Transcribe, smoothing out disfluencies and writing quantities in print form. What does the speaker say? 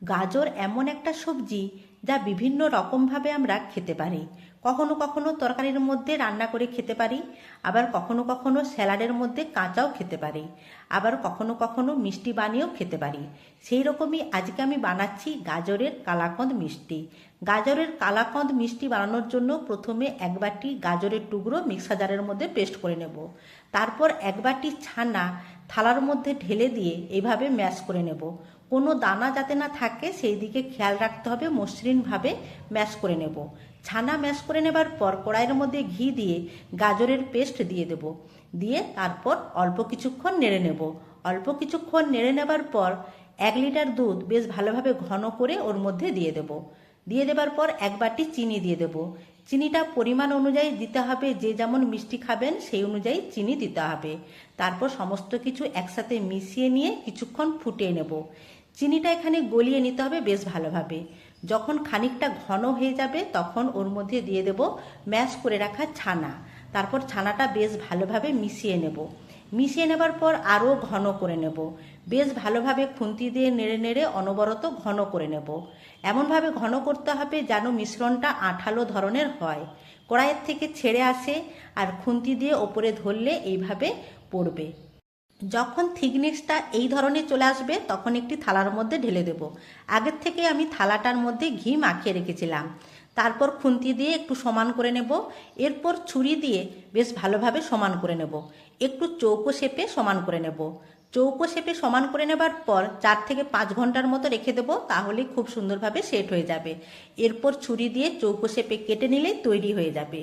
গাজর এমন একটা সবজি যা বিভিন্ন রকমভাবে আমরা খেতে পারি। কখনো কখনো তরকারির মধ্যে রান্না করে খেতে পারি, আবার কখনো কখনো স্যালাডের মধ্যে কাঁচাও খেতে পারি, আবার কখনো কখনো মিষ্টি বানিয়েও খেতে পারি। সেই রকমই আজকে আমি বানাচ্ছি গাজরের কালাকঁদ মিষ্টি। গাজরের কালাকঁদ মিষ্টি বানানোর জন্য প্রথমে এক বাটি গাজরের টুকরো মিক্সার জারের মধ্যে পেস্ট করে নেব। তারপর এক বাটি ছানা থালার মধ্যে ঢেলে দিয়ে এইভাবে ম্যাশ করে নেব। কোনো দানা যাতে না থাকে সেই দিকে খেয়াল রাখতে হবে, মসৃণভাবে ম্যাশ করে নেব। ছানা ম্যাশ করে নেবার পর কড়াইয়ের মধ্যে ঘি দিয়ে গাজরের পেস্ট দিয়ে দেব। দিয়ে তারপর অল্প কিছুক্ষণ নেড়ে নেব। অল্প কিছুক্ষণ নেড়ে নেবার পর 1 লিটার দুধ বেশ ভালোভাবে ঘন করে ওর মধ্যে দিয়ে দেব। দিয়ে দেবার পর এক বাটি চিনি দিয়ে দেব। চিনিটা পরিমাণ অনুযায়ী দিতে হবে, যে যেমন মিষ্টি খাবেন সেই অনুযায়ী চিনি দিতে হবে। তারপর সমস্ত কিছু একসাথে মিশিয়ে নিয়ে কিছুক্ষণ ফুটিয়ে নেব। চিনিটা এখানে গলিয়ে নিতে হবে বেশ ভালোভাবে। যখন খানিকটা ঘন হয়ে যাবে তখন ওর মধ্যে দিয়ে দেব ম্যাশ করে রাখা ছানা। তারপর ছানাটা বেশ ভালোভাবে মিশিয়ে নেব। মিশিয়ে নেবার পর আরও ঘন করে নেব। বেশ ভালোভাবে খুন্তি দিয়ে নেড়ে নেড়ে অনবরত ঘন করে নেব। এমনভাবে ঘন করতে হবে যেন মিশ্রণটা আঠালো ধরনের হয়, কড়াইয়ের থেকে ছেড়ে আসে, আর খুন্তি দিয়ে ওপরে ধরলে এইভাবে পড়বে। যখন থিকনেসটা এই ধরনের চলে আসবে তখন একটি থালার মধ্যে ঢেলে দেব। আগের থেকে আমি থালাটার মধ্যে ঘি মাখিয়ে রেখেছিলাম। তারপর খুন্তি দিয়ে একটু সমান করে নেব। এরপর ছুরি দিয়ে বেশ ভালোভাবে সমান করে নেব। একটু চৌকো শেপে সমান করে নেব। চৌকো শেপে সমান করে নেবার পর 4 থেকে 5 ঘন্টার মতো রেখে দেবো, তাহলে খুব সুন্দরভাবে সেট হয়ে যাবে। এরপর ছুরি দিয়ে চৌকো শেপে কেটে নিলেই তৈরি হয়ে যাবে।